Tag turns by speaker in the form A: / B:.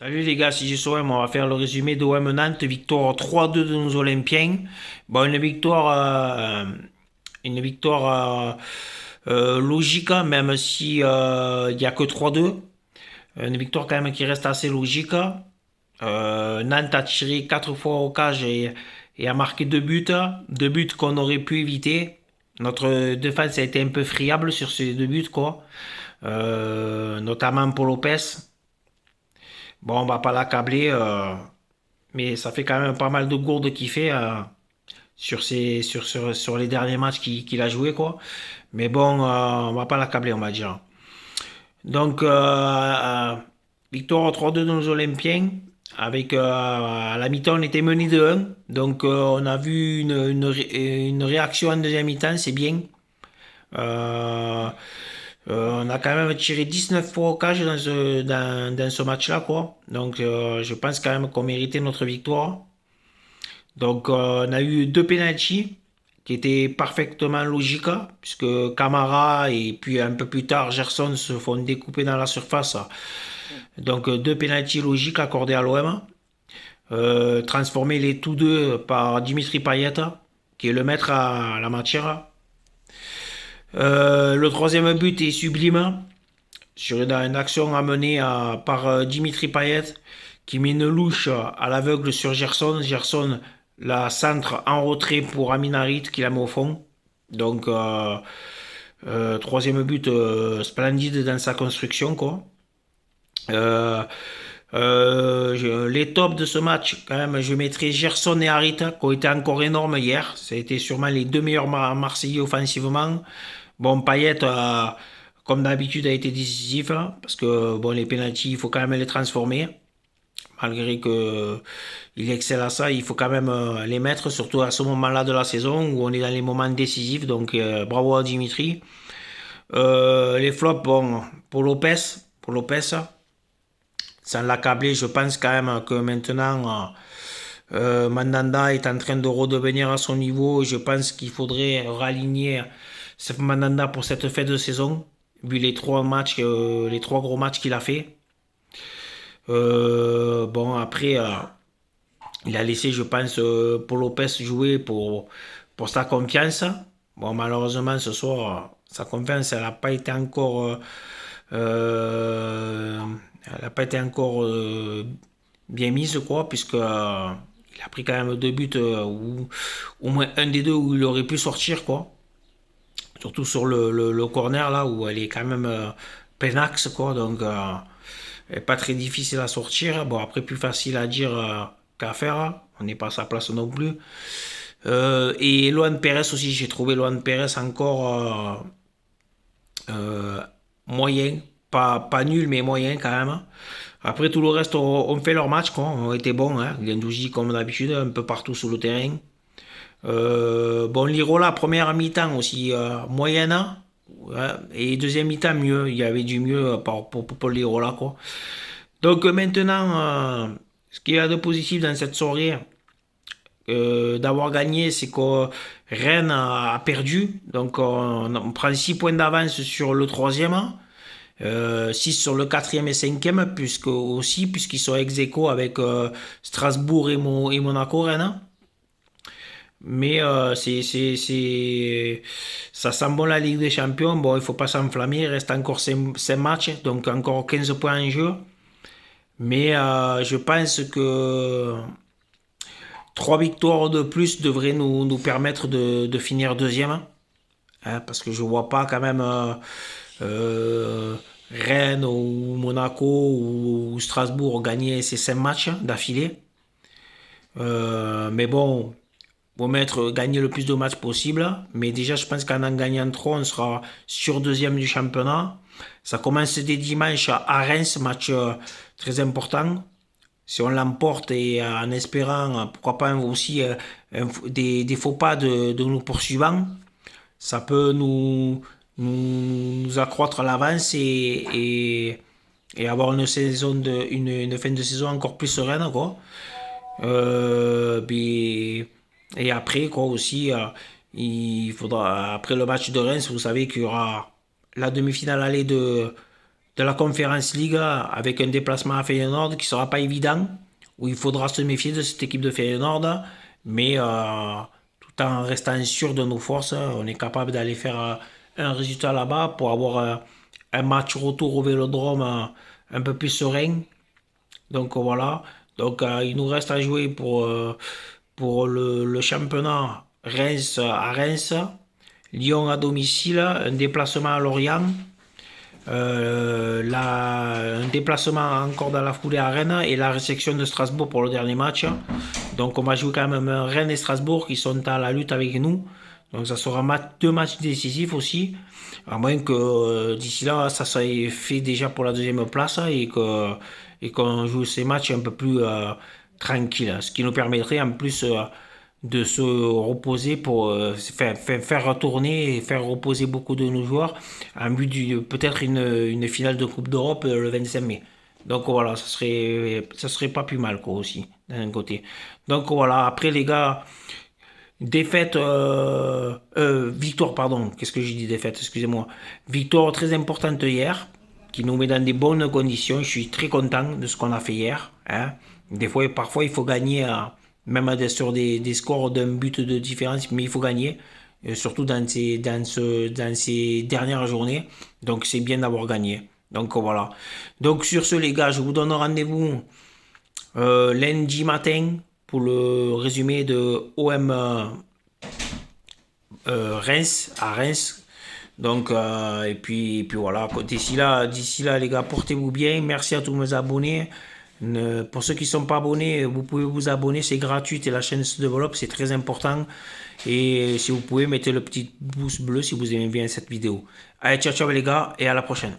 A: Salut les gars, si je on va faire le résumé de OM Nantes, victoire 3-2 de nos Olympiens. Bon, une victoire logique, hein, même si il n'y a que 3-2. Une victoire quand même qui reste assez logique. Nantes a tiré 4 fois au cage et a marqué 2 buts. 2 buts qu'on aurait pu éviter. Notre défense a été un peu friable sur ces 2 buts, quoi. Notamment pour Lopez. Bon, on va pas l'accabler, mais ça fait quand même pas mal de gourdes qu'il fait sur les derniers matchs qu'il a joué, quoi. Mais bon, on va pas l'accabler, on va dire. Donc, victoire 3-2 de nos Olympiens. Avec, à la mi-temps, on était mené de 1. Donc, on a vu une réaction en deuxième mi-temps, c'est bien. Euh, on a quand même tiré 19 fois au cage dans ce match-là, quoi. Donc, je pense quand même qu'on méritait notre victoire. Donc, on a eu 2 pénaltys qui étaient parfaitement logiques, puisque Camara et puis un peu plus tard Gerson se font découper dans la surface. Donc, 2 pénaltys logiques accordés à l'OM, transformés les tous deux par Dimitri Payet, qui est le maître à la matière. Le troisième but est sublime sur une action amenée par Dimitri Payet qui met une louche à l'aveugle sur Gerson. Gerson la centre en retrait pour Aminarit qui la met au fond. Donc, troisième but splendide dans sa construction, quoi. Euh, les tops de ce match, quand même, je mettrai Gerson et Harit, qui ont été encore énormes hier. Ça a été sûrement les deux meilleurs Marseillais offensivement. Bon, Payet, comme d'habitude, a été décisif, hein, parce que bon, les pénaltys, il faut quand même les transformer. Malgré que il excelle à ça, il faut quand même les mettre, surtout à ce moment-là de la saison où on est dans les moments décisifs. Donc, bravo à Dimitri. Les flops, bon, pour Lopez, sans l'accabler, je pense quand même que maintenant, Mandanda est en train de redevenir à son niveau. Je pense qu'il faudrait raligner Sef Mandanda pour cette fin de saison, vu les trois gros matchs qu'il a fait. Bon, après, il a laissé, je pense, Paul Lopez jouer pour sa confiance. Bon, malheureusement, ce soir, sa confiance, elle n'a pas été encore, elle a pas été encore bien mise, quoi, puisque il a pris quand même 2 buts, ou au moins un des deux où il aurait pu sortir, quoi. Surtout sur le corner, là, où elle est quand même penax, quoi. Donc, elle est pas très difficile à sortir. Bon, après, plus facile à dire qu'à faire. On n'est pas à sa place non plus. Et Luan Pérez aussi, j'ai trouvé Luan Pérez encore moyen. Pas nul, mais moyen quand même. Après, tout le reste ont fait leur match, quoi. On été bons, hein. Gendouzi, comme d'habitude, un peu partout sur le terrain. Bon, Lirola, première mi-temps aussi, moyenne, hein. Ouais. Et deuxième mi-temps, mieux. Il y avait du mieux pour Lirola, quoi. Donc maintenant, ce qu'il y a de positif dans cette soirée, d'avoir gagné, c'est que Rennes a perdu. Donc on prend 6 points d'avance sur le troisième, 6 sur le quatrième et cinquième, puisqu'ils sont ex aequo avec Strasbourg et Monaco, Rennes. Mais ça sent bon la Ligue des Champions. Bon, il faut pas s'enflammer. Il reste encore 5 matchs, donc encore 15 points en jeu. Mais je pense que 3 victoires de plus devraient nous permettre de finir deuxième, hein, parce que je vois pas quand même euh, Rennes ou Monaco ou Strasbourg gagner ces 5 matchs d'affilée. Mais bon, faut gagner le plus de matchs possible. Mais déjà, je pense qu'en gagnant 3, on sera sur deuxième du championnat. Ça commence dès dimanche à Reims, match très important. Si on l'emporte et en espérant, pourquoi pas aussi des faux pas de nos poursuivants, ça peut nous accroître l'avance et avoir une fin de saison encore plus sereine, quoi. Et après, quoi, aussi, il faudra, après le match de Reims, vous savez qu'il y aura la demi-finale allée de la Conference League avec un déplacement à Feyenoord qui sera pas évident, où il faudra se méfier de cette équipe de Feyenoord, mais tout en restant sûr de nos forces, on est capable d'aller faire un résultat là-bas pour avoir un match retour au Vélodrome un peu plus serein. Donc voilà. Donc il nous reste à jouer pour le championnat Reims à Reims, Lyon à domicile, un déplacement à Lorient, un déplacement encore dans la foulée à Rennes et la réception de Strasbourg pour le dernier match. Donc on va jouer quand même Rennes et Strasbourg qui sont à la lutte avec nous. Donc ça sera deux matchs décisifs aussi. À moins que d'ici là, ça soit fait déjà pour la deuxième place et qu'on joue ces matchs un peu plus tranquille. Ce qui nous permettrait en plus de se reposer pour faire retourner et faire reposer beaucoup de nos joueurs en but peut-être une finale de Coupe d'Europe le 25 mai. Donc voilà, ça serait pas plus mal quoi aussi d'un côté. Donc voilà, après les gars, défaite, victoire pardon, qu'est-ce que j'ai dit défaite, excusez-moi. Victoire très importante hier, qui nous met dans des bonnes conditions. Je suis très content de ce qu'on a fait hier. Hein. Des fois, parfois il faut gagner, même sur des scores d'un but de différence, mais il faut gagner. Surtout dans ces dernières journées. Donc c'est bien d'avoir gagné. Donc voilà. Donc sur ce les gars, je vous donne rendez-vous lundi matin pour le résumé de OM Reims à Reims. Donc et puis voilà. D'ici là les gars, portez-vous bien. Merci à tous mes abonnés. Pour ceux qui ne sont pas abonnés, vous pouvez vous abonner, c'est gratuit et la chaîne se développe, c'est très important. Et si vous pouvez, mettez le petit pouce bleu si vous aimez bien cette vidéo. Allez, ciao ciao les gars et à la prochaine.